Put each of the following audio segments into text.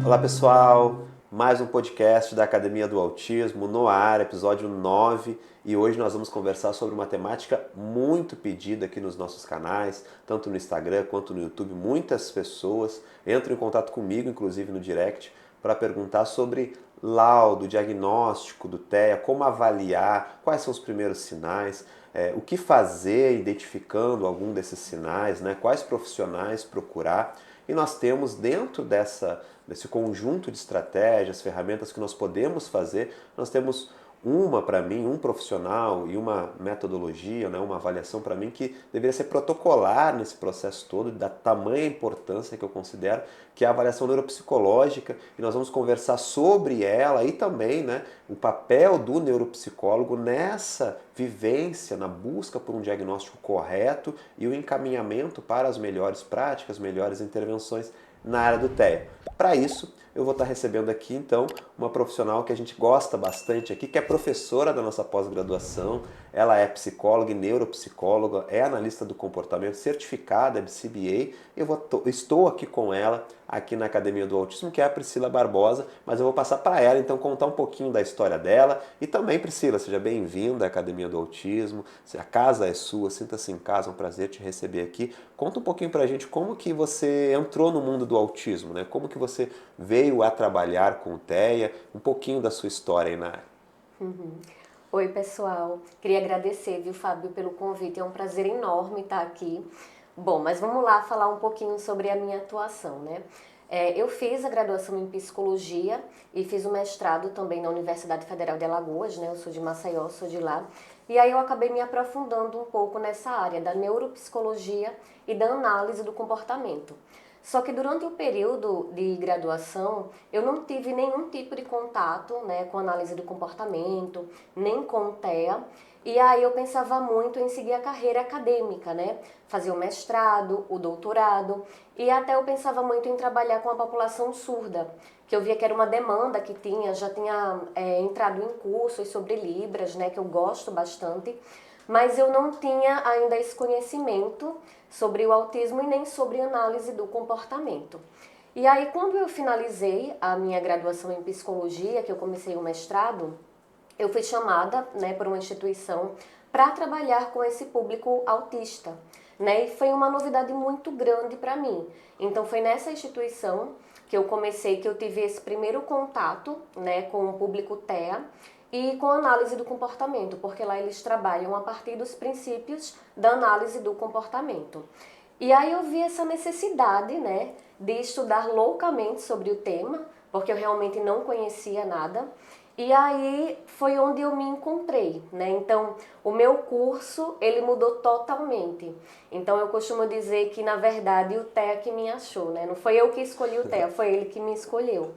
Olá pessoal, mais um podcast da Academia do Autismo no ar, episódio 9, e hoje nós vamos conversar sobre uma temática muito pedida aqui nos nossos canais, tanto no Instagram quanto no YouTube. Muitas pessoas entram em contato comigo, inclusive no direct, para perguntar sobre laudo, diagnóstico do TEA, como avaliar, quais são os primeiros sinais, o que fazer identificando algum desses sinais, né? Quais profissionais procurar. E nós temos dentro desse conjunto de estratégias, ferramentas que nós podemos fazer, nós temos para mim, um profissional e uma metodologia, né, uma avaliação para mim que deveria ser protocolar nesse processo todo, da tamanha importância que eu considero, que é a avaliação neuropsicológica, e nós vamos conversar sobre ela e também, né, o papel do neuropsicólogo nessa vivência, na busca por um diagnóstico correto e o encaminhamento para as melhores práticas, melhores intervenções na área do TEA. Para isso, eu vou estar recebendo aqui, então, uma profissional que a gente gosta bastante aqui, que é professora da nossa pós-graduação. Ela é psicóloga e neuropsicóloga, é analista do comportamento, certificada BCBA. Estou aqui com ela, aqui na Academia do Autismo, que é a Priscila Barbosa, mas eu vou passar para ela, então, contar um pouquinho da história dela. E também, Priscila, seja bem-vinda à Academia do Autismo. A casa é sua, sinta-se em casa, é um prazer te receber aqui. Conta um pouquinho pra gente como que você entrou no mundo do autismo, né? Como que você veio a trabalhar com o TEA, um pouquinho da sua história aí na área. Oi, pessoal. Queria agradecer, viu, Fábio, pelo convite. É um prazer enorme estar aqui. Bom, mas vamos lá falar um pouquinho sobre a minha atuação, né? Eu fiz a graduação em psicologia e fiz o mestrado também na Universidade Federal de Alagoas, né? Eu sou de Maceió, sou de lá. E aí eu acabei me aprofundando um pouco nessa área da neuropsicologia e da análise do comportamento. Só que durante o período de graduação, eu não tive nenhum tipo de contato, né, com análise do comportamento, nem com o TEA. E aí eu pensava muito em seguir a carreira acadêmica, né? Fazer o mestrado, o doutorado, e até eu pensava muito em trabalhar com a população surda, que eu via que era uma demanda que já tinha entrado em cursos sobre Libras, né, que eu gosto bastante, mas eu não tinha ainda esse conhecimento sobre o autismo e nem sobre análise do comportamento. E aí, quando eu finalizei a minha graduação em psicologia, que eu comecei o mestrado, eu fui chamada, né, por uma instituição para trabalhar com esse público autista, né? E foi uma novidade muito grande para mim. Então foi nessa instituição que eu tive esse primeiro contato, né, com o público TEA e com a análise do comportamento, porque lá eles trabalham a partir dos princípios da análise do comportamento. E aí eu vi essa necessidade, né, de estudar loucamente sobre o tema, porque eu realmente não conhecia nada. E aí foi onde eu me encontrei, né? Então, o meu curso, ele mudou totalmente. Então, eu costumo dizer que, na verdade, o TEA que me achou, né? Não foi eu que escolhi o TEA, foi ele que me escolheu.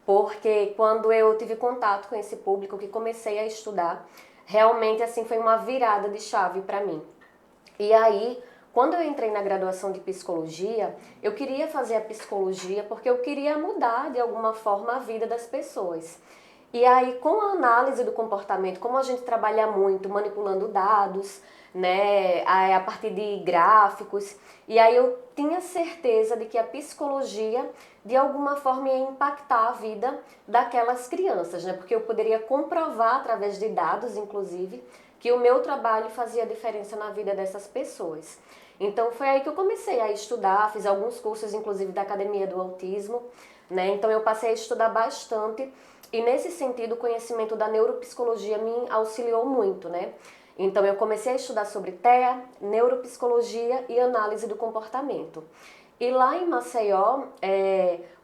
Porque quando eu tive contato com esse público, que comecei a estudar, realmente, assim, foi uma virada de chave para mim. E aí, quando eu entrei na graduação de psicologia, eu queria fazer a psicologia porque eu queria mudar, de alguma forma, a vida das pessoas. E aí, com a análise do comportamento, como a gente trabalha muito manipulando dados, né, a partir de gráficos, e aí eu tinha certeza de que a psicologia, de alguma forma, ia impactar a vida daquelas crianças, né, porque eu poderia comprovar, através de dados, inclusive, que o meu trabalho fazia diferença na vida dessas pessoas. Então, foi aí que eu comecei a estudar, fiz alguns cursos, inclusive, da Academia do Autismo, né, então eu passei a estudar bastante. E nesse sentido, o conhecimento da neuropsicologia me auxiliou muito, né? Então eu comecei a estudar sobre TEA, neuropsicologia e análise do comportamento. E lá em Maceió,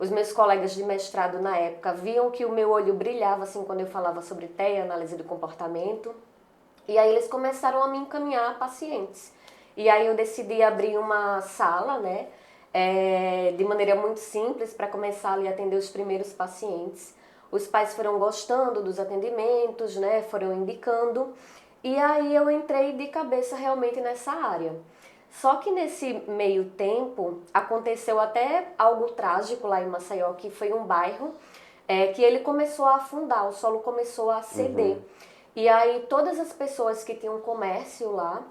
os meus colegas de mestrado na época viam que o meu olho brilhava assim quando eu falava sobre TEA, análise do comportamento. E aí eles começaram a me encaminhar pacientes. E aí eu decidi abrir uma sala, né? De maneira muito simples para começar ali a atender os primeiros pacientes. Os pais foram gostando dos atendimentos, né, foram indicando, e aí eu entrei de cabeça realmente nessa área. Só que nesse meio tempo aconteceu até algo trágico lá em Maceió, que foi um bairro que ele começou a afundar, o solo começou a ceder. E aí todas as pessoas que tinham comércio lá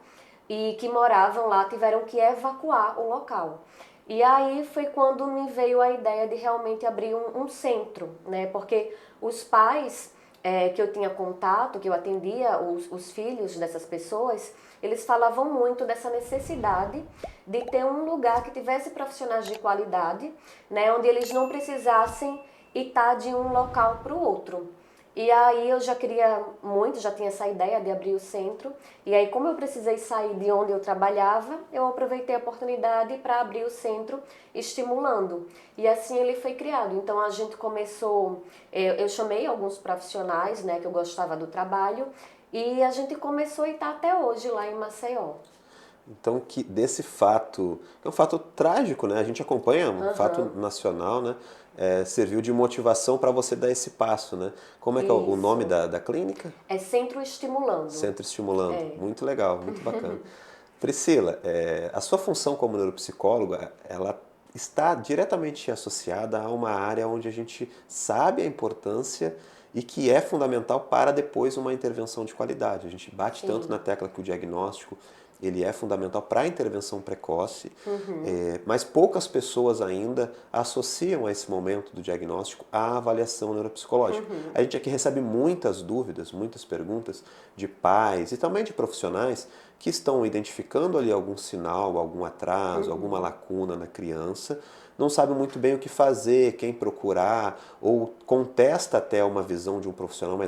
e que moravam lá tiveram que evacuar o local. E aí foi quando me veio a ideia de realmente abrir um centro, né? Porque os pais que eu tinha contato, que eu atendia, os filhos dessas pessoas, eles falavam muito dessa necessidade de ter um lugar que tivesse profissionais de qualidade, né? Onde eles não precisassem estar de um local para o outro. E aí eu já queria muito, já tinha essa ideia de abrir o centro. E aí como eu precisei sair de onde eu trabalhava, eu aproveitei a oportunidade para abrir o centro, estimulando. E assim ele foi criado. Então a gente começou, eu chamei alguns profissionais, né, que eu gostava do trabalho, e a gente começou e está até hoje lá em Maceió. Então, que desse fato, que é um fato trágico, né? A gente acompanha, um fato Aham, nacional, né? Serviu de motivação para você dar esse passo, né? Como é que é o nome isso. da clínica? É Centro Estimulando. Centro Estimulando. É. Muito legal, muito bacana. Priscila, a sua função como neuropsicóloga, ela está diretamente associada a uma área onde a gente sabe a importância e que é fundamental para depois uma intervenção de qualidade. A gente bate tanto na Sim. tecla que o diagnóstico ele é fundamental para a intervenção precoce, Uhum. mas poucas pessoas ainda associam a esse momento do diagnóstico à avaliação neuropsicológica. Uhum. A gente aqui recebe muitas dúvidas, muitas perguntas de pais e também de profissionais que estão identificando ali algum sinal, algum atraso, alguma Uhum. lacuna na criança, não sabe muito bem o que fazer, quem procurar, ou contesta até uma visão de um profissional,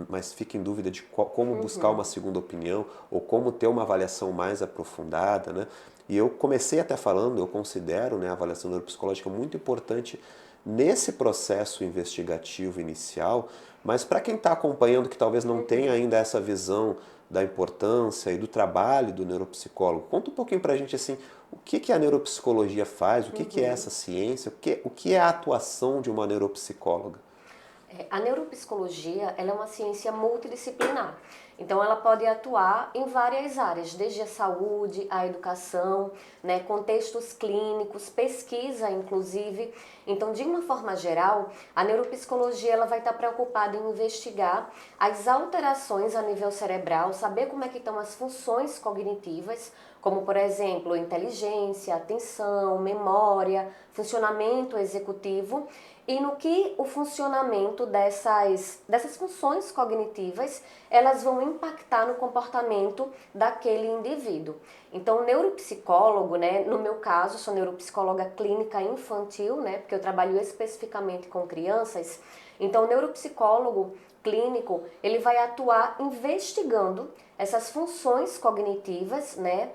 mas fica em dúvida de como buscar uma Uhum. segunda opinião ou como ter uma avaliação mais aprofundada, né? E eu comecei até falando, eu considero, né, a avaliação neuropsicológica muito importante nesse processo investigativo inicial, mas para quem está acompanhando que talvez não tenha Uhum. ainda essa visão da importância e do trabalho do neuropsicólogo, conta um pouquinho para a gente assim, o que que a neuropsicologia faz, o que é Uhum. essa ciência, o que é a atuação de uma neuropsicóloga? A neuropsicologia, ela é uma ciência multidisciplinar. Então, ela pode atuar em várias áreas, desde a saúde, a educação, né, contextos clínicos, pesquisa, inclusive. Então, de uma forma geral, a neuropsicologia ela vai estar preocupada em investigar as alterações a nível cerebral, saber como é que estão as funções cognitivas, como, por exemplo, inteligência, atenção, memória, funcionamento executivo, e no que o funcionamento dessas funções cognitivas elas vão impactar no comportamento daquele indivíduo. Então, o neuropsicólogo, né, no meu caso, sou neuropsicóloga clínica infantil, né, porque eu trabalho especificamente com crianças. Então, o neuropsicólogo clínico, ele vai atuar investigando essas funções cognitivas, né,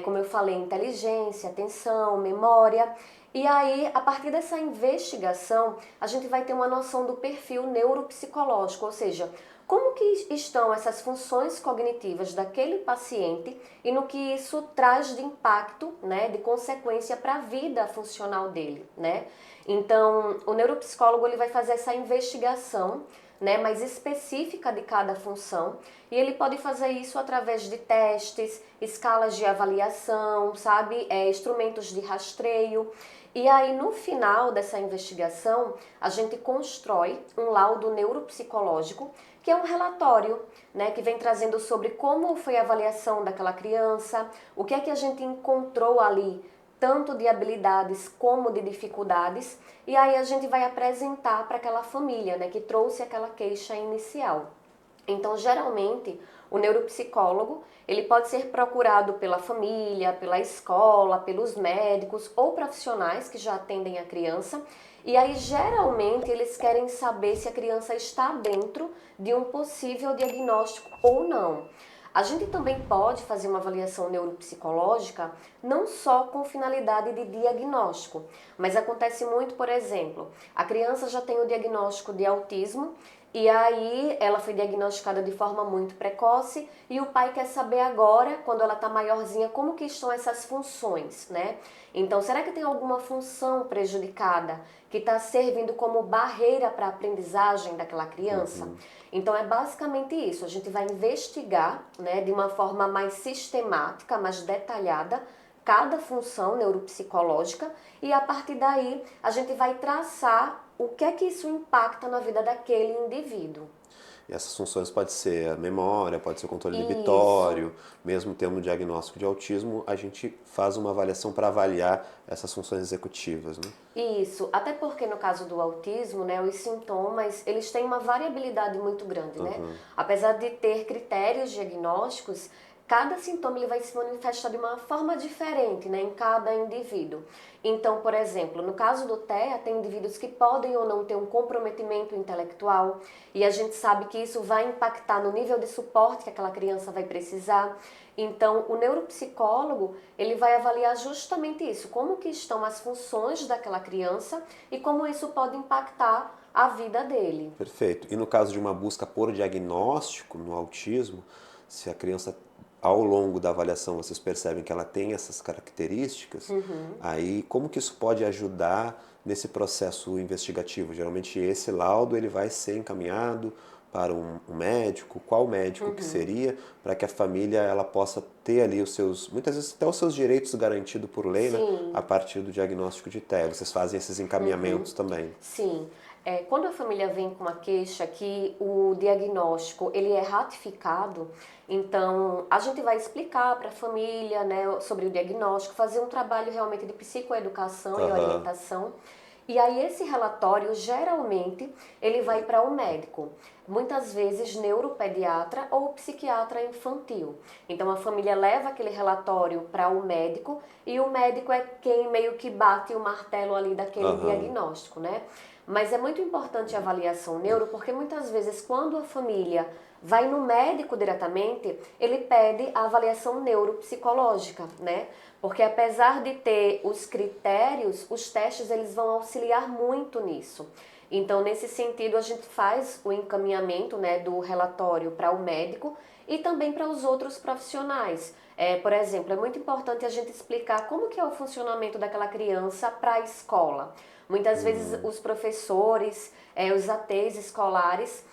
como eu falei, inteligência, atenção, memória. E aí, a partir dessa investigação, a gente vai ter uma noção do perfil neuropsicológico, ou seja, como que estão essas funções cognitivas daquele paciente e no que isso traz de impacto, né, de consequência para a vida funcional dele, né? Então, o neuropsicólogo ele vai fazer essa investigação, né, mais específica de cada função, e ele pode fazer isso através de testes, escalas de avaliação, sabe, instrumentos de rastreio. E aí, no final dessa investigação, a gente constrói um laudo neuropsicológico, que é um relatório, né, que vem trazendo sobre como foi a avaliação daquela criança, o que é que a gente encontrou ali, tanto de habilidades como de dificuldades, e aí a gente vai apresentar para aquela família, né, que trouxe aquela queixa inicial. Então, geralmente, o neuropsicólogo, ele pode ser procurado pela família, pela escola, pelos médicos ou profissionais que já atendem a criança. E aí, geralmente, eles querem saber se a criança está dentro de um possível diagnóstico ou não. A gente também pode fazer uma avaliação neuropsicológica não só com finalidade de diagnóstico, mas acontece muito, por exemplo, a criança já tem o diagnóstico de autismo e aí ela foi diagnosticada de forma muito precoce e o pai quer saber agora, quando ela está maiorzinha, como que estão essas funções, né? Então, será que tem alguma função prejudicada que está servindo como barreira para a aprendizagem daquela criança? Então, é basicamente isso. A gente vai investigar, né, de uma forma mais sistemática, mais detalhada, cada função neuropsicológica e a partir daí a gente vai traçar o que é que isso impacta na vida daquele indivíduo. E essas funções pode ser a memória, pode ser o controle Isso. inibitório, mesmo tendo um diagnóstico de autismo, a gente faz uma avaliação para avaliar essas funções executivas, né? Isso, até porque no caso do autismo, né, os sintomas, eles têm uma variabilidade muito grande, né? Apesar de ter critérios diagnósticos, cada sintoma ele vai se manifestar de uma forma diferente, né, em cada indivíduo. Então, por exemplo, no caso do TEA, tem indivíduos que podem ou não ter um comprometimento intelectual, e a gente sabe que isso vai impactar no nível de suporte que aquela criança vai precisar. Então, o neuropsicólogo, ele vai avaliar justamente isso, como que estão as funções daquela criança e como isso pode impactar a vida dele. Perfeito. E no caso de uma busca por diagnóstico no autismo, se a criança, ao longo da avaliação, vocês percebem que ela tem essas características, aí como que isso pode ajudar nesse processo investigativo? Geralmente esse laudo ele vai ser encaminhado para um médico, qual médico que seria, para que a família ela possa ter ali os seus, muitas vezes até os seus direitos garantidos por lei, né, Sim. a partir do diagnóstico de TEA. Vocês fazem esses encaminhamentos também. Sim. Quando a família vem com uma queixa que o diagnóstico ele é ratificado, então a gente vai explicar para a família, né, sobre o diagnóstico, fazer um trabalho realmente de psicoeducação e Aham. orientação. E aí esse relatório geralmente ele vai para o médico, muitas vezes neuropediatra ou psiquiatra infantil. Então a família leva aquele relatório para o médico e o médico é quem meio que bate o martelo ali daquele Aham. diagnóstico, né? Mas é muito importante a avaliação neuro porque muitas vezes quando a família vai no médico diretamente, ele pede a avaliação neuropsicológica, né? Porque apesar de ter os critérios, os testes eles vão auxiliar muito nisso. Então, nesse sentido, a gente faz o encaminhamento, né, do relatório para o médico e também para os outros profissionais. Por exemplo, é muito importante a gente explicar como que é o funcionamento daquela criança para a escola. Muitas vezes os professores, os ATs escolares,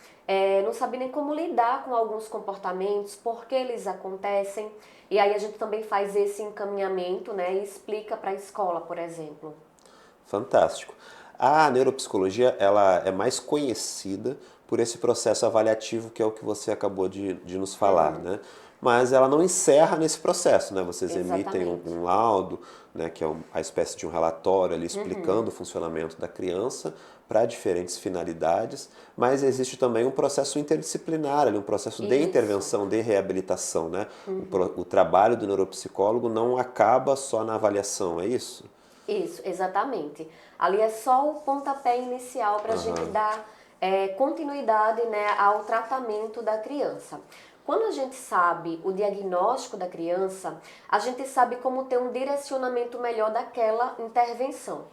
não sabem nem como lidar com alguns comportamentos, por que eles acontecem. E aí a gente também faz esse encaminhamento, né, e explica para a escola, por exemplo. Fantástico. A neuropsicologia ela é mais conhecida por esse processo avaliativo que é o que você acabou de nos falar, né? Mas ela não encerra nesse processo, né? Vocês emitem Exatamente. um laudo, né, que é a espécie de um relatório ali explicando o funcionamento da criança para diferentes finalidades, mas existe também um processo interdisciplinar, ali, um processo de Isso. intervenção, de reabilitação, né? O trabalho do neuropsicólogo não acaba só na avaliação, é isso? Isso, exatamente. Ali é só o pontapé inicial para a gente dar continuidade, né, ao tratamento da criança. Quando a gente sabe o diagnóstico da criança, a gente sabe como ter um direcionamento melhor daquela intervenção.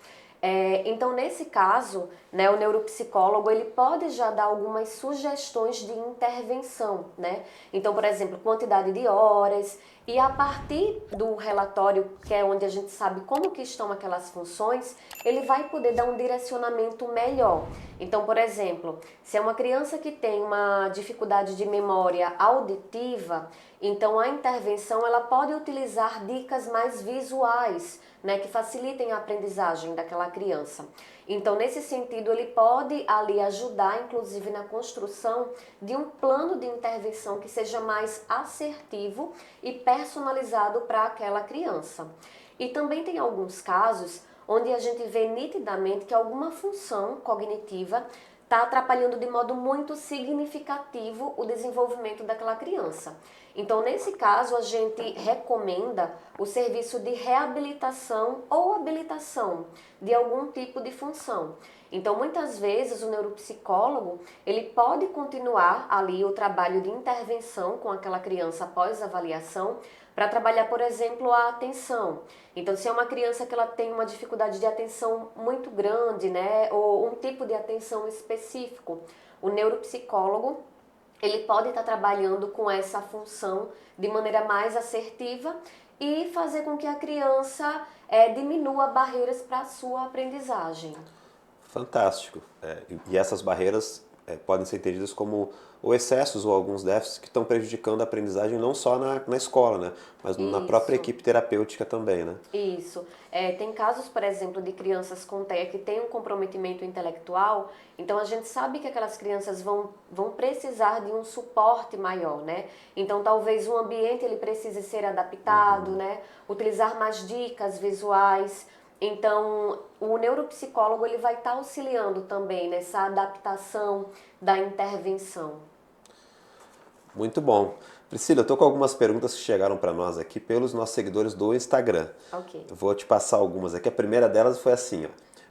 Então, nesse caso, né, o neuropsicólogo ele pode já dar algumas sugestões de intervenção, né? Então, por exemplo, quantidade de horas e a partir do relatório, que é onde a gente sabe como que estão aquelas funções, ele vai poder dar um direcionamento melhor. Então, por exemplo, se é uma criança que tem uma dificuldade de memória auditiva, então a intervenção ela pode utilizar dicas mais visuais, né, que facilitem a aprendizagem daquela criança. Então, nesse sentido, ele pode ali ajudar, inclusive, na construção de um plano de intervenção que seja mais assertivo e personalizado para aquela criança. E também tem alguns casos onde a gente vê nitidamente que alguma função cognitiva está atrapalhando de modo muito significativo o desenvolvimento daquela criança. Então, nesse caso, a gente recomenda o serviço de reabilitação ou habilitação de algum tipo de função. Então, muitas vezes o neuropsicólogo, ele pode continuar ali o trabalho de intervenção com aquela criança após a avaliação para trabalhar, por exemplo, a atenção. Então, se é uma criança que ela tem uma dificuldade de atenção muito grande, né, ou um tipo de atenção específico, o neuropsicólogo ele pode estar trabalhando com essa função de maneira mais assertiva e fazer com que a criança diminua barreiras para a sua aprendizagem. Fantástico. E essas barreiras podem ser entendidas como ou excessos ou alguns déficits que estão prejudicando a aprendizagem não só na escola, né? Mas na própria Isso. equipe terapêutica também, né? Isso. Tem casos, por exemplo, de crianças com TEA que têm um comprometimento intelectual, então a gente sabe que aquelas crianças vão precisar de um suporte maior, né? Então talvez o ambiente ele precise ser adaptado, né? Utilizar mais dicas visuais. Então o neuropsicólogo ele vai estar auxiliando também nessa adaptação da intervenção. Muito bom. Priscila, eu estou com algumas perguntas que chegaram para nós aqui pelos nossos seguidores do Instagram. Ok. Eu vou te passar algumas aqui. A primeira delas foi assim, ó.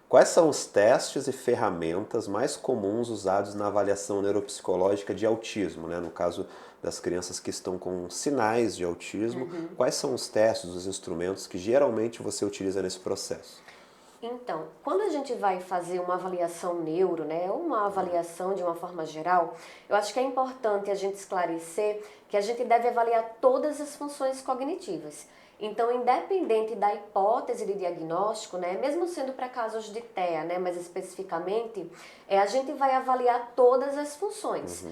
Quais são os testes e ferramentas mais comuns usados na avaliação neuropsicológica de autismo, né? No caso das crianças que estão com sinais de autismo, quais são os testes, os instrumentos que geralmente você utiliza nesse processo? Então, quando a gente vai fazer uma avaliação neuro, né, ou uma avaliação de uma forma geral, eu acho que é importante a gente esclarecer que a gente deve avaliar todas as funções cognitivas. Então, independente da hipótese de diagnóstico, né, mesmo sendo para casos de TEA, né, mais especificamente, a gente vai avaliar todas as funções.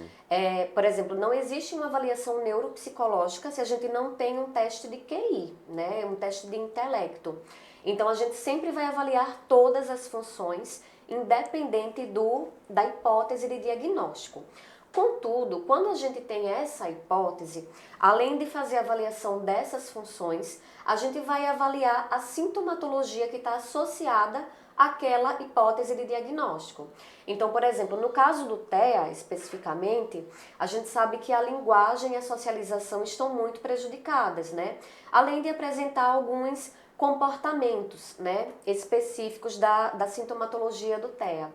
Por exemplo, não existe uma avaliação neuropsicológica se a gente não tem um teste de QI, né, um teste de intelecto. Então, a gente sempre vai avaliar todas as funções, independente da hipótese de diagnóstico. Contudo, quando a gente tem essa hipótese, além de fazer a avaliação dessas funções, a gente vai avaliar a sintomatologia que está associada àquela hipótese de diagnóstico. Então, por exemplo, no caso do TEA, especificamente, a gente sabe que a linguagem e a socialização estão muito prejudicadas, né? Além de apresentar alguns comportamentos, né, específicos da sintomatologia do TEA.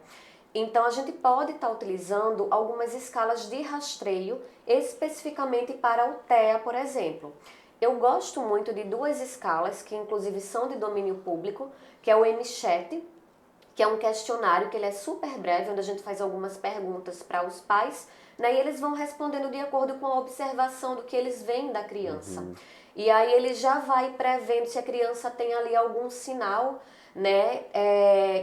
Então, a gente pode estar utilizando algumas escalas de rastreio especificamente para o TEA, por exemplo. Eu gosto muito de duas escalas, que inclusive são de domínio público, que é o MCHAT, que é um questionário que ele é super breve, onde a gente faz algumas perguntas para os pais, né, e eles vão respondendo de acordo com a observação do que eles veem da criança. E aí ele já vai prevendo se a criança tem ali algum sinal, né,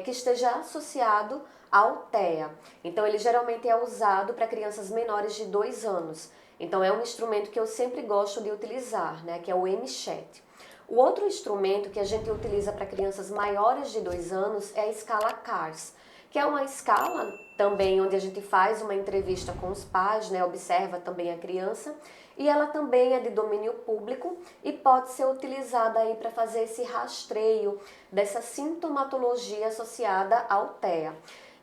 que esteja associado ao TEA. Então ele geralmente é usado para crianças menores de 2 anos. Então é um instrumento que eu sempre gosto de utilizar, né, que é o MCHAT. O outro instrumento que a gente utiliza para crianças maiores de 2 anos é a escala CARS, que é uma escala também onde a gente faz uma entrevista com os pais, né, observa também a criança, e ela também é de domínio público e pode ser utilizada aí para fazer esse rastreio dessa sintomatologia associada ao TEA.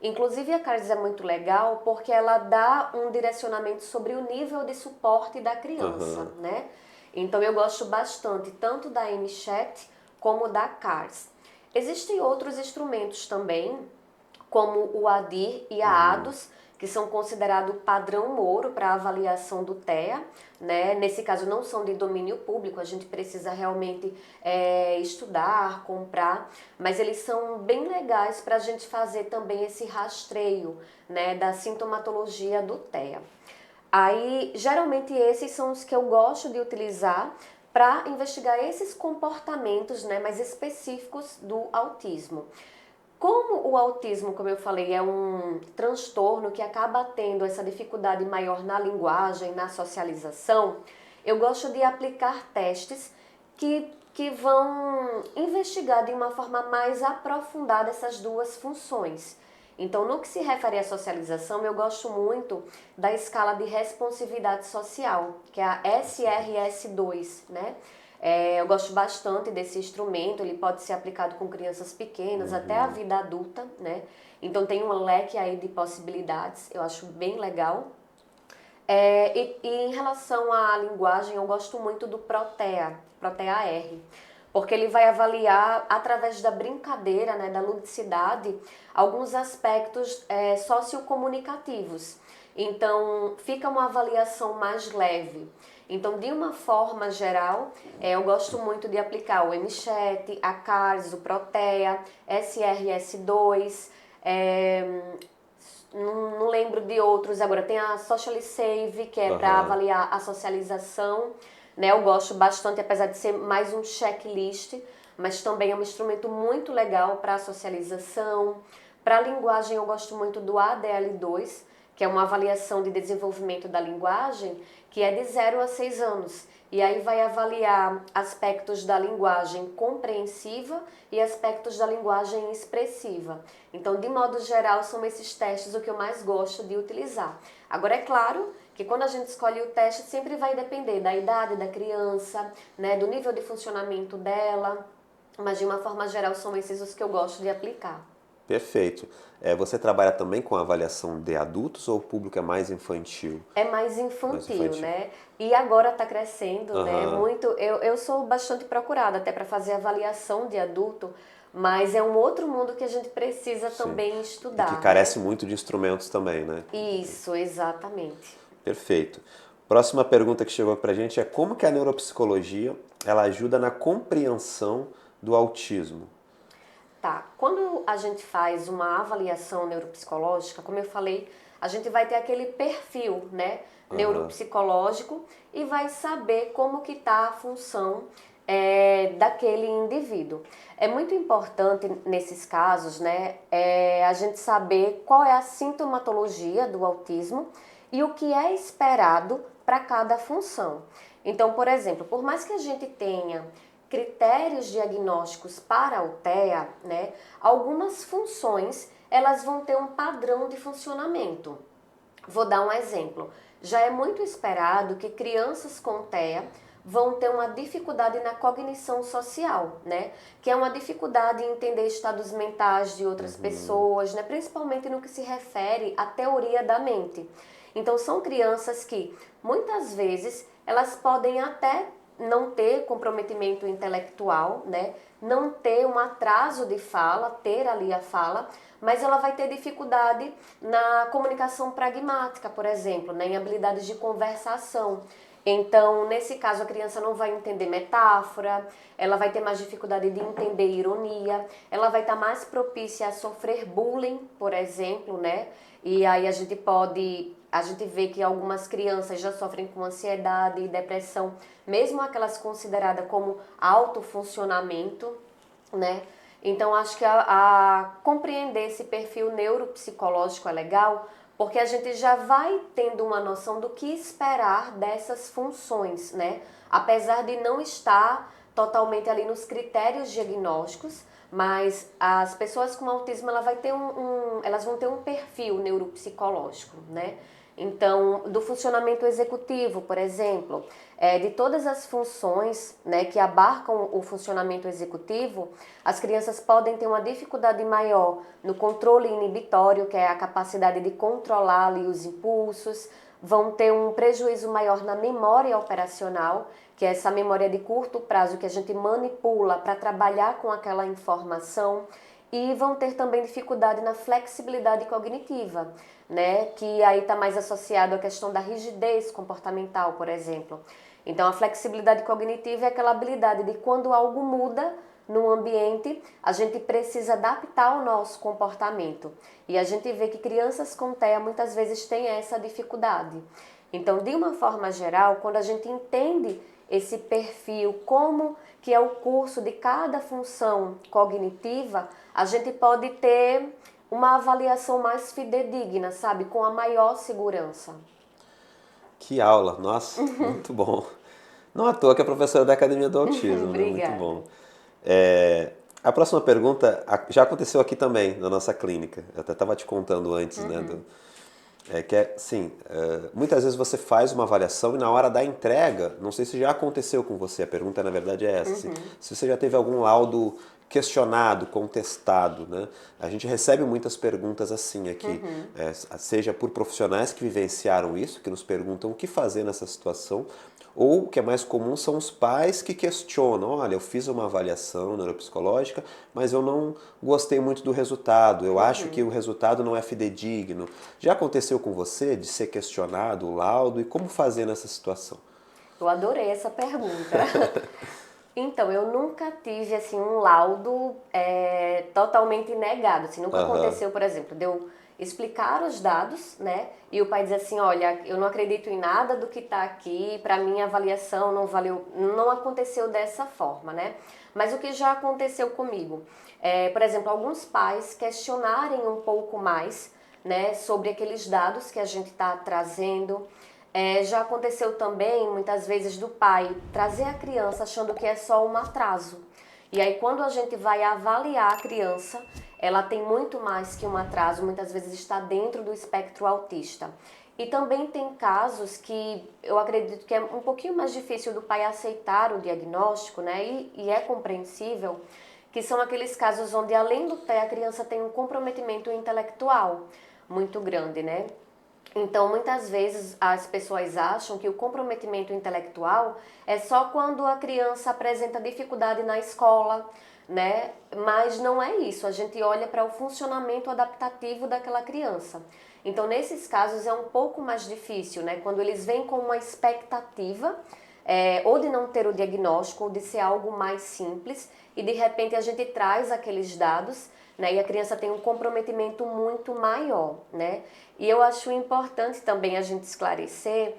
Inclusive a CARS é muito legal porque ela dá um direcionamento sobre o nível de suporte da criança, né? Então eu gosto bastante tanto da MCHAT como da CARS. Existem outros instrumentos também, como o ADIR e a ADOS, que são considerados padrão Moro para avaliação do TEA, né? Nesse caso não são de domínio público, a gente precisa realmente estudar, comprar, mas eles são bem legais para a gente fazer também esse rastreio, né, da sintomatologia do TEA. Aí, geralmente esses são os que eu gosto de utilizar para investigar esses comportamentos, né, mais específicos do autismo. Como o autismo, como eu falei, é um transtorno que acaba tendo essa dificuldade maior na linguagem, na socialização, eu gosto de aplicar testes que vão investigar de uma forma mais aprofundada essas duas funções. Então, no que se refere à socialização, eu gosto muito da escala de responsividade social, que é a SRS-2, né? Eu gosto bastante desse instrumento, ele pode ser aplicado com crianças pequenas até a vida adulta, né? Então tem um leque aí de possibilidades, eu acho bem legal. E em relação à linguagem, eu gosto muito do Protea-R, porque ele vai avaliar, através da brincadeira, né, da ludicidade, alguns aspectos sociocomunicativos. Então, fica uma avaliação mais leve. Então, de uma forma geral, eu gosto muito de aplicar o MCHAT, a CARS, o Protea, SRS-2, não lembro de outros agora. Tem a SocialiSave, que é para avaliar a socialização, né? Eu gosto bastante, apesar de ser mais um checklist, mas também é um instrumento muito legal para a socialização. Para a linguagem, eu gosto muito do ADL2, que é uma avaliação de desenvolvimento da linguagem, que é de 0 a 6 anos. E aí vai avaliar aspectos da linguagem compreensiva e aspectos da linguagem expressiva. Então, de modo geral, são esses testes o que eu mais gosto de utilizar. Agora, é claro que quando a gente escolhe o teste, sempre vai depender da idade da criança, né, do nível de funcionamento dela, mas de uma forma geral são esses os que eu gosto de aplicar. Perfeito. Você trabalha também com avaliação de adultos ou o público é mais infantil? É mais infantil, né? E agora está crescendo, né? Muito. Eu sou bastante procurada até para fazer avaliação de adulto, mas é um outro mundo que a gente precisa também estudar. E que carece muito de instrumentos também, né? Isso, exatamente. Perfeito. Próxima pergunta que chegou pra gente é como que a neuropsicologia ela ajuda na compreensão do autismo? Tá, quando a gente faz uma avaliação neuropsicológica, como eu falei, a gente vai ter aquele perfil, né, neuropsicológico e vai saber como que tá a função daquele indivíduo. É muito importante nesses casos, né, a gente saber qual é a sintomatologia do autismo e o que é esperado para cada função. Então, por exemplo, por mais que a gente tenha critérios diagnósticos para a TEA, né, algumas funções elas vão ter um padrão de funcionamento. Vou dar um exemplo. Já é muito esperado que crianças com TEA vão ter uma dificuldade na cognição social, né? Que é uma dificuldade em entender estados mentais de outras pessoas, né? Principalmente no que se refere à teoria da mente. Então, são crianças que, muitas vezes, elas podem até não ter comprometimento intelectual, né? Não ter um atraso de fala, ter ali a fala, mas ela vai ter dificuldade na comunicação pragmática, por exemplo, né? Em habilidades de conversação. Então, nesse caso, a criança não vai entender metáfora, ela vai ter mais dificuldade de entender ironia, ela vai estar mais propícia a sofrer bullying, por exemplo, né? E aí a gente vê que algumas crianças já sofrem com ansiedade e depressão, mesmo aquelas consideradas como alto funcionamento, né? Então, acho que a compreender esse perfil neuropsicológico é legal, porque a gente já vai tendo uma noção do que esperar dessas funções, né? Apesar de não estar totalmente ali nos critérios diagnósticos, mas as pessoas com autismo elas vão ter um perfil neuropsicológico, né? Então, do funcionamento executivo, por exemplo, de todas as funções, né, que abarcam o funcionamento executivo, as crianças podem ter uma dificuldade maior no controle inibitório, que é a capacidade de controlar ali os impulsos, vão ter um prejuízo maior na memória operacional, que é essa memória de curto prazo que a gente manipula para trabalhar com aquela informação, e vão ter também dificuldade na flexibilidade cognitiva, né? Que aí está mais associado à questão da rigidez comportamental, por exemplo. Então, a flexibilidade cognitiva é aquela habilidade de quando algo muda no ambiente, a gente precisa adaptar o nosso comportamento. E a gente vê que crianças com TEA muitas vezes têm essa dificuldade. Então, de uma forma geral, quando a gente entende esse perfil, como que é o curso de cada função cognitiva, a gente pode ter uma avaliação mais fidedigna, sabe? Com a maior segurança. Que aula! Nossa, muito bom. Não à toa que é professora da Academia do Autismo, né? Muito Obrigada. bom. A próxima pergunta já aconteceu aqui também, na nossa clínica. Eu até estava te contando antes, né? Muitas vezes você faz uma avaliação e na hora da entrega, não sei se já aconteceu com você, a pergunta na verdade é essa, se você já teve algum laudo questionado, contestado, né? A gente recebe muitas perguntas assim aqui, seja por profissionais que vivenciaram isso, que nos perguntam o que fazer nessa situação, ou o que é mais comum são os pais que questionam, olha, eu fiz uma avaliação neuropsicológica, mas eu não gostei muito do resultado, eu acho que o resultado não é fidedigno. Já aconteceu com você de ser questionado o laudo e como fazer nessa situação? Eu adorei essa pergunta. Então, eu nunca tive, assim, um laudo totalmente negado, assim, nunca aconteceu, por exemplo, de eu explicar os dados, né, e o pai dizer assim, olha, eu não acredito em nada do que está aqui, para mim a avaliação não valeu, não aconteceu dessa forma, né, mas o que já aconteceu comigo, por exemplo, alguns pais questionarem um pouco mais né, sobre aqueles dados que a gente está trazendo. Já aconteceu também, muitas vezes, do pai trazer a criança achando que é só um atraso. E aí, quando a gente vai avaliar a criança, ela tem muito mais que um atraso, muitas vezes está dentro do espectro autista. E também tem casos que eu acredito que é um pouquinho mais difícil do pai aceitar o diagnóstico, né? E é compreensível, que são aqueles casos onde, além do TEA, a criança tem um comprometimento intelectual muito grande, né? Então, muitas vezes as pessoas acham que o comprometimento intelectual é só quando a criança apresenta dificuldade na escola, né? Mas não é isso. A gente olha para o funcionamento adaptativo daquela criança. Então, nesses casos é um pouco mais difícil, né? Quando eles vêm com uma expectativa, ou de não ter o diagnóstico, ou de ser algo mais simples, e de repente a gente traz aqueles dados, né? E a criança tem um comprometimento muito maior, né? E eu acho importante também a gente esclarecer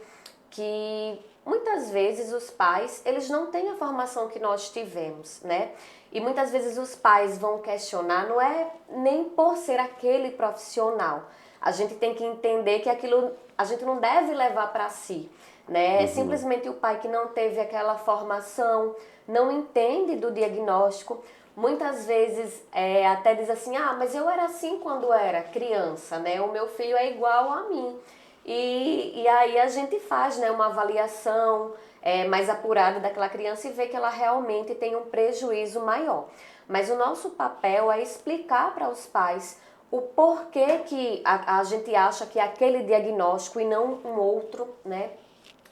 que muitas vezes os pais, eles não têm a formação que nós tivemos, né? E muitas vezes os pais vão questionar, não é nem por ser aquele profissional. A gente tem que entender que aquilo a gente não deve levar para si, né? É simplesmente o pai que não teve aquela formação, não entende do diagnóstico. Muitas vezes até diz assim, mas eu era assim quando era criança, né? O meu filho é igual a mim. E aí a gente faz, né, uma avaliação mais apurada daquela criança e vê que ela realmente tem um prejuízo maior. Mas o nosso papel é explicar para os pais o porquê que a gente acha que é aquele diagnóstico e não um outro, né?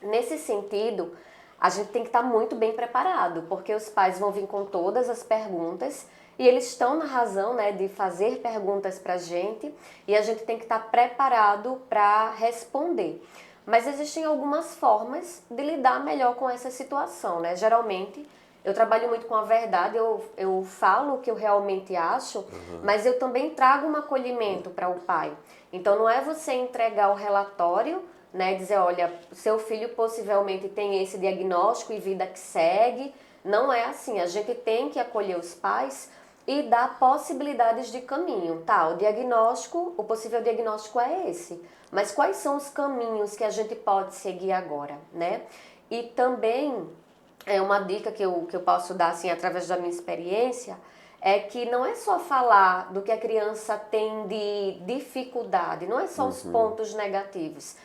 Nesse sentido, a gente tem que estar muito bem preparado, porque os pais vão vir com todas as perguntas e eles estão na razão, né, de fazer perguntas para a gente e a gente tem que estar preparado para responder. Mas existem algumas formas de lidar melhor com essa situação, né? Geralmente, eu trabalho muito com a verdade, eu falo o que eu realmente acho, mas eu também trago um acolhimento para o pai. Então, não é você entregar o relatório, né, dizer, olha, seu filho possivelmente tem esse diagnóstico e vida que segue. Não é assim, a gente tem que acolher os pais e dar possibilidades de caminho, tá? O diagnóstico, o possível diagnóstico é esse, mas quais são os caminhos que a gente pode seguir agora, né? E também uma dica que eu posso dar assim através da minha experiência é que não é só falar do que a criança tem de dificuldade, não é só os pontos negativos.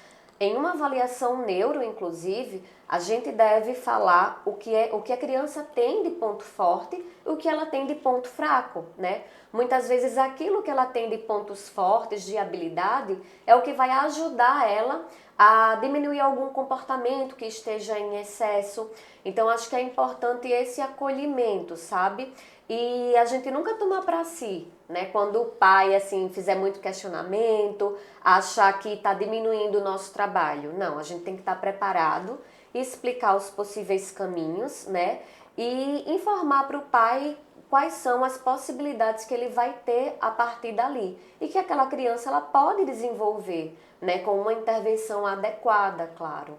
Em uma avaliação neuro, inclusive, a gente deve falar o que a criança tem de ponto forte e o que ela tem de ponto fraco, né? Muitas vezes aquilo que ela tem de pontos fortes, de habilidade, é o que vai ajudar ela a diminuir algum comportamento que esteja em excesso. Então, acho que é importante esse acolhimento, sabe? E a gente nunca tomar para si, né? Quando o pai, assim, fizer muito questionamento, achar que está diminuindo o nosso trabalho. Não, a gente tem que estar preparado e explicar os possíveis caminhos, né? E informar para o pai quais são as possibilidades que ele vai ter a partir dali. E que aquela criança, ela pode desenvolver, né? Com uma intervenção adequada, claro.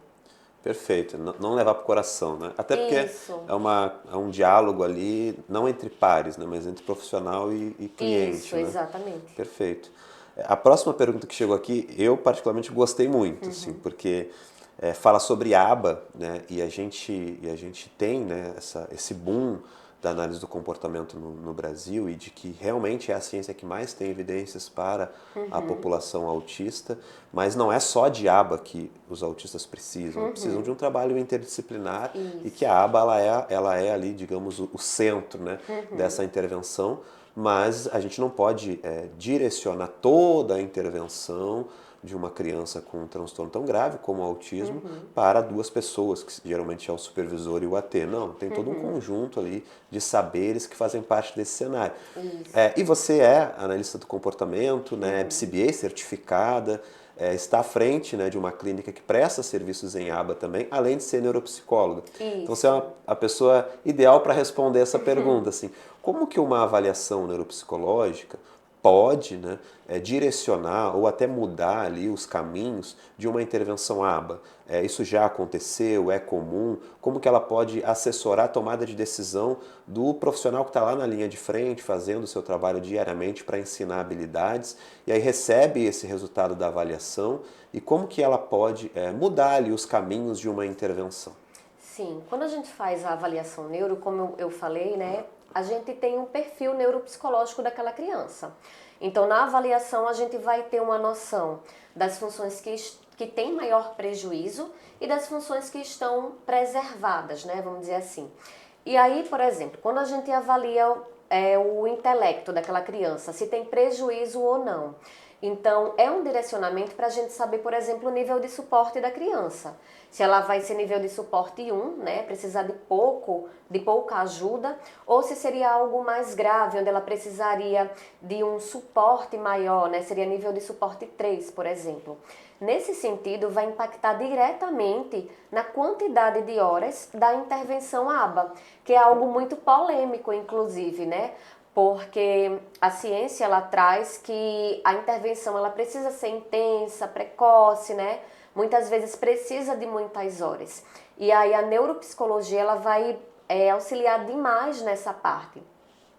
Perfeito, não levar para o coração, né? Até porque Isso. é um diálogo ali, não entre pares, né? Mas entre profissional e cliente, Isso, né? exatamente. Perfeito. A próxima pergunta que chegou aqui, eu particularmente gostei muito, assim, porque fala sobre aba, né? E a gente tem, né, esse boom da análise do comportamento no Brasil e de que realmente é a ciência que mais tem evidências para a população autista, mas não é só de aba que os autistas precisam, precisam de um trabalho interdisciplinar. Isso. E que a aba ela é ali, digamos, o centro, né, dessa intervenção, mas a gente não pode direcionar toda a intervenção de uma criança com um transtorno tão grave como o autismo para duas pessoas, que geralmente é o supervisor e o AT. Não, tem todo um conjunto ali de saberes que fazem parte desse cenário. E você é analista do comportamento, né, PCBA certificada, está à frente, né, de uma clínica que presta serviços em aba também, além de ser neuropsicóloga. Isso. Então você é a pessoa ideal para responder essa pergunta. Assim, como que uma avaliação neuropsicológica pode, né, direcionar ou até mudar ali os caminhos de uma intervenção ABA? Isso já aconteceu? É comum? Como que ela pode assessorar a tomada de decisão do profissional que está lá na linha de frente, fazendo o seu trabalho diariamente para ensinar habilidades, e aí recebe esse resultado da avaliação, e como que ela pode mudar ali os caminhos de uma intervenção? Sim, quando a gente faz a avaliação neuro, como eu falei, né, a gente tem um perfil neuropsicológico daquela criança. Então, na avaliação, a gente vai ter uma noção das funções que têm maior prejuízo e das funções que estão preservadas, né, vamos dizer assim. E aí, por exemplo, quando a gente avalia o intelecto daquela criança, se tem prejuízo ou não. Então, é um direcionamento para a gente saber, por exemplo, o nível de suporte da criança. Se ela vai ser nível de suporte 1, né, precisar de pouca ajuda, ou se seria algo mais grave, onde ela precisaria de um suporte maior, né, seria nível de suporte 3, por exemplo. Nesse sentido, vai impactar diretamente na quantidade de horas da intervenção ABA, que é algo muito polêmico, inclusive, né? Porque a ciência ela traz que a intervenção ela precisa ser intensa, precoce, né? Muitas vezes precisa de muitas horas. E aí a neuropsicologia ela vai auxiliar demais nessa parte.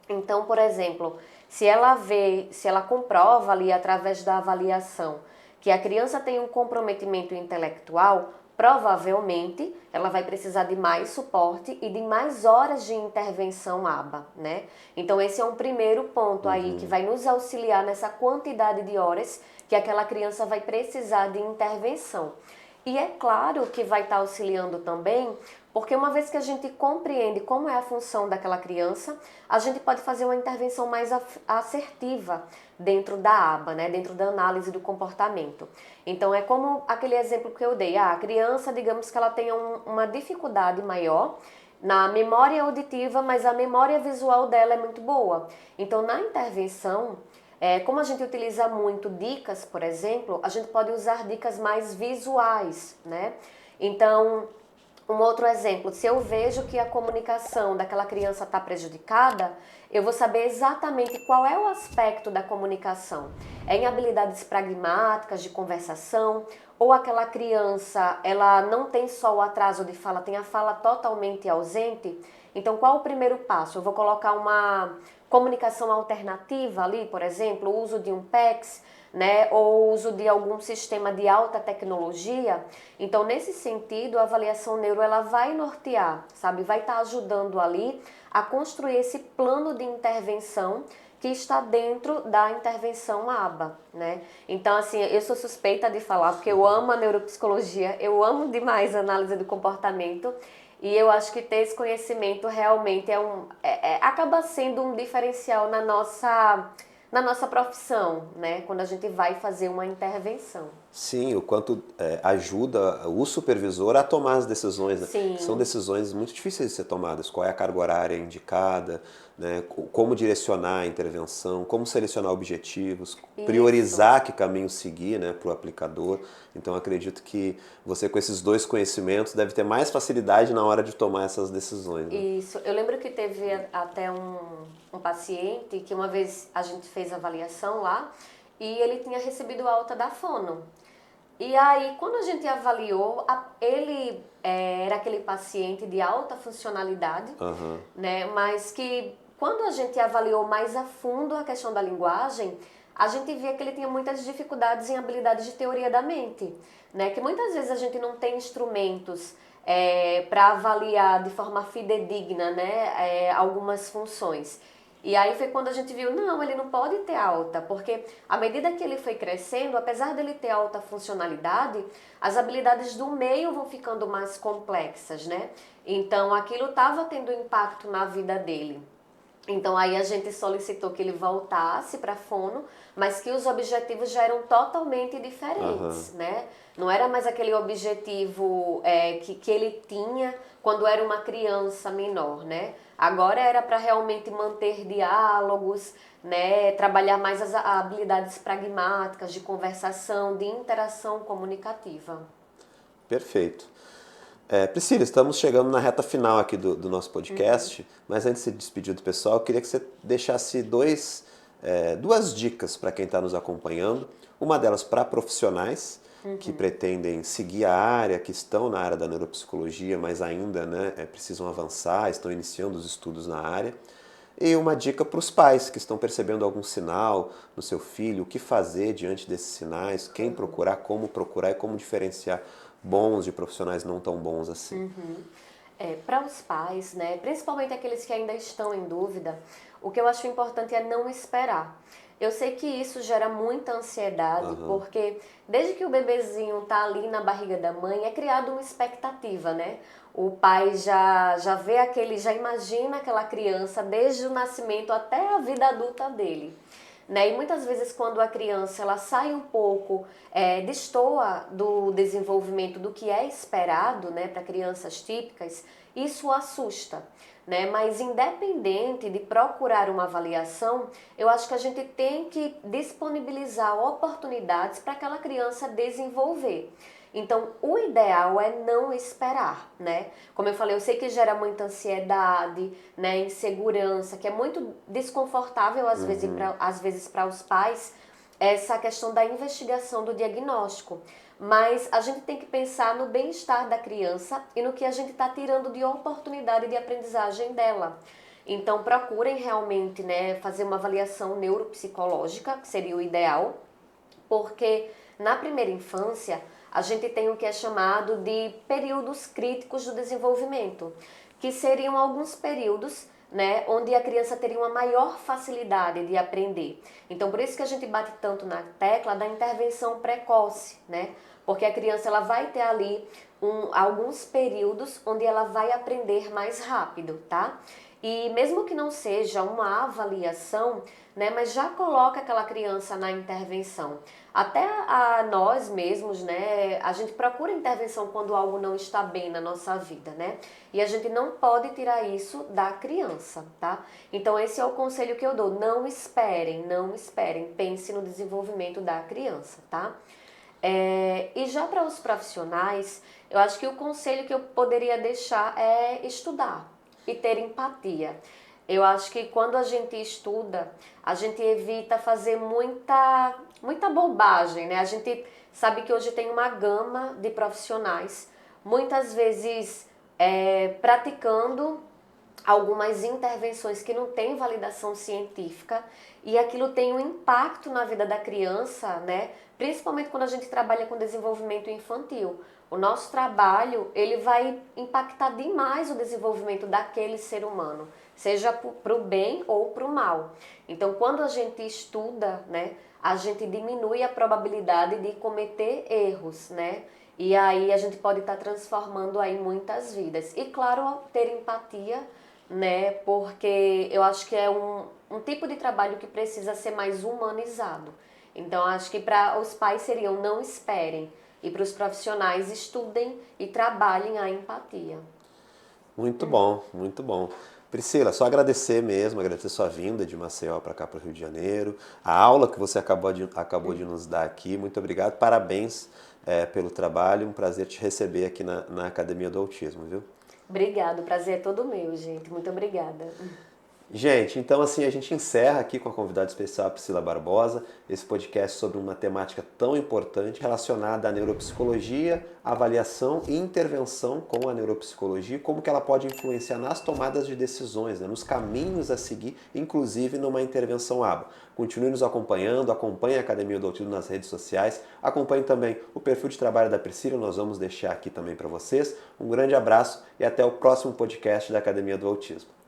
Então, por exemplo, se ela comprova ali através da avaliação que a criança tem um comprometimento intelectual, provavelmente ela vai precisar de mais suporte e de mais horas de intervenção ABA, né? Então esse é um primeiro ponto aí que vai nos auxiliar nessa quantidade de horas que aquela criança vai precisar de intervenção. E é claro que vai estar auxiliando também, porque uma vez que a gente compreende como é a função daquela criança, a gente pode fazer uma intervenção mais assertiva dentro da aba, né? Dentro da análise do comportamento. Então é como aquele exemplo que eu dei, a criança, digamos que ela tenha uma dificuldade maior na memória auditiva, mas a memória visual dela é muito boa. Então na intervenção, como a gente utiliza muito dicas, por exemplo, a gente pode usar dicas mais visuais, né? Então, um outro exemplo, se eu vejo que a comunicação daquela criança está prejudicada, eu vou saber exatamente qual é o aspecto da comunicação. É em habilidades pragmáticas de conversação, ou aquela criança, ela não tem só o atraso de fala, tem a fala totalmente ausente. Então, qual o primeiro passo? Eu vou colocar uma comunicação alternativa ali, por exemplo, o uso de um PECS, né, ou o uso de algum sistema de alta tecnologia. Então, nesse sentido, a avaliação neuro ela vai nortear, sabe, vai estar ajudando ali a construir esse plano de intervenção que está dentro da intervenção ABA, né? Então, assim, eu sou suspeita de falar porque eu amo a neuropsicologia, eu amo demais a análise do comportamento. E eu acho que ter esse conhecimento realmente acaba sendo um diferencial na nossa profissão, né? Quando a gente vai fazer uma intervenção. Sim, o quanto ajuda o supervisor a tomar as decisões, né? Sim. São decisões muito difíceis de ser tomadas. Qual é a carga horária indicada, né? Como direcionar a intervenção, como selecionar objetivos, priorizar que caminho seguir, né, para o aplicador. Então acredito que você com esses dois conhecimentos deve ter mais facilidade na hora de tomar essas decisões. Né? Isso. Eu lembro que teve até um paciente que uma vez a gente fez avaliação lá e ele tinha recebido alta da fono. E aí, quando a gente avaliou, ele era aquele paciente de alta funcionalidade, né? Mas que quando a gente avaliou mais a fundo a questão da linguagem, a gente via que ele tinha muitas dificuldades em habilidades de teoria da mente, né? Que muitas vezes a gente não tem instrumentos para avaliar de forma fidedigna, né? Algumas funções. E aí foi quando a gente viu, não, ele não pode ter alta, porque à medida que ele foi crescendo, apesar dele ter alta funcionalidade, as habilidades do meio vão ficando mais complexas, né? Então aquilo estava tendo impacto na vida dele. Então aí a gente solicitou que ele voltasse para a fono, mas que os objetivos já eram totalmente diferentes, né? Não era mais aquele objetivo que ele tinha quando era uma criança menor, né? Agora era para realmente manter diálogos, né? Trabalhar mais as habilidades pragmáticas de conversação, de interação comunicativa. Perfeito. Priscila, estamos chegando na reta final aqui do nosso podcast, mas antes de se despedir do pessoal, eu queria que você deixasse dois duas dicas para quem está nos acompanhando. Uma delas para profissionais que pretendem seguir a área, que estão na área da neuropsicologia, mas ainda precisam avançar, estão iniciando os estudos na área. E uma dica para os pais que estão percebendo algum sinal no seu filho, o que fazer diante desses sinais, quem procurar, e como diferenciar bons de profissionais não tão bons assim. Para os pais, né, principalmente aqueles que ainda estão em dúvida, o que eu acho importante é não esperar. Eu sei que isso gera muita ansiedade, porque desde que o bebezinho tá ali na barriga da mãe, é criada uma expectativa, né? O pai já vê já imagina aquela criança desde o nascimento até a vida adulta dele. Né? E muitas vezes quando a criança ela sai um pouco, destoa do desenvolvimento do que é esperado, né, para crianças típicas, isso assusta. Né? Mas independente de procurar uma avaliação, eu acho que a gente tem que disponibilizar oportunidades para aquela criança desenvolver. Então, o ideal é não esperar, né? Como eu falei, eu sei que gera muita ansiedade, né, insegurança, que é muito desconfortável às vezes para os pais, essa questão da investigação do diagnóstico. Mas a gente tem que pensar no bem-estar da criança e no que a gente está tirando de oportunidade de aprendizagem dela. Então, procurem realmente, né, fazer uma avaliação neuropsicológica, que seria o ideal, porque na primeira infância a gente tem o que é chamado de períodos críticos do desenvolvimento, que seriam alguns períodos, né, onde a criança teria uma maior facilidade de aprender. Então, por isso que a gente bate tanto na tecla da intervenção precoce, né? Porque a criança ela vai ter ali alguns períodos onde ela vai aprender mais rápido, tá? E mesmo que não seja uma avaliação, né, mas já coloca aquela criança na intervenção. Até a nós mesmos, né, a gente procura intervenção quando algo não está bem na nossa vida, né? E a gente não pode tirar isso da criança, tá? Então esse é o conselho que eu dou, não esperem, pense no desenvolvimento da criança, tá? E já para os profissionais, eu acho que o conselho que eu poderia deixar é estudar e ter empatia. Eu acho que quando a gente estuda, a gente evita fazer muita bobagem, né? A gente sabe que hoje tem uma gama de profissionais, muitas vezes praticando algumas intervenções que não têm validação científica e aquilo tem um impacto na vida da criança, né? Principalmente quando a gente trabalha com desenvolvimento infantil. O nosso trabalho, ele vai impactar demais o desenvolvimento daquele ser humano, seja para o bem ou para o mal. Então, quando a gente estuda, né, a gente diminui a probabilidade de cometer erros, né? E aí a gente pode estar transformando aí muitas vidas. E claro, ter empatia, né? Porque eu acho que é um tipo de trabalho que precisa ser mais humanizado. Então, acho que para os pais seriam não esperem e para os profissionais estudem e trabalhem a empatia. Muito bom, muito bom. Priscila, só agradecer mesmo, agradecer sua vinda de Maceió para cá para o Rio de Janeiro, a aula que você acabou de nos dar aqui. Muito obrigado, parabéns pelo trabalho, um prazer te receber aqui na Academia do Autismo, viu? Obrigada, o prazer é todo meu, gente. Muito obrigada. Gente, então assim a gente encerra aqui com a convidada especial, a Priscila Barbosa, esse podcast sobre uma temática tão importante relacionada à neuropsicologia, avaliação e intervenção com a neuropsicologia, como que ela pode influenciar nas tomadas de decisões, né, nos caminhos a seguir, inclusive numa intervenção ABA. Continue nos acompanhando, acompanhe a Academia do Autismo nas redes sociais, acompanhe também o perfil de trabalho da Priscila, nós vamos deixar aqui também para vocês. Um grande abraço e até o próximo podcast da Academia do Autismo.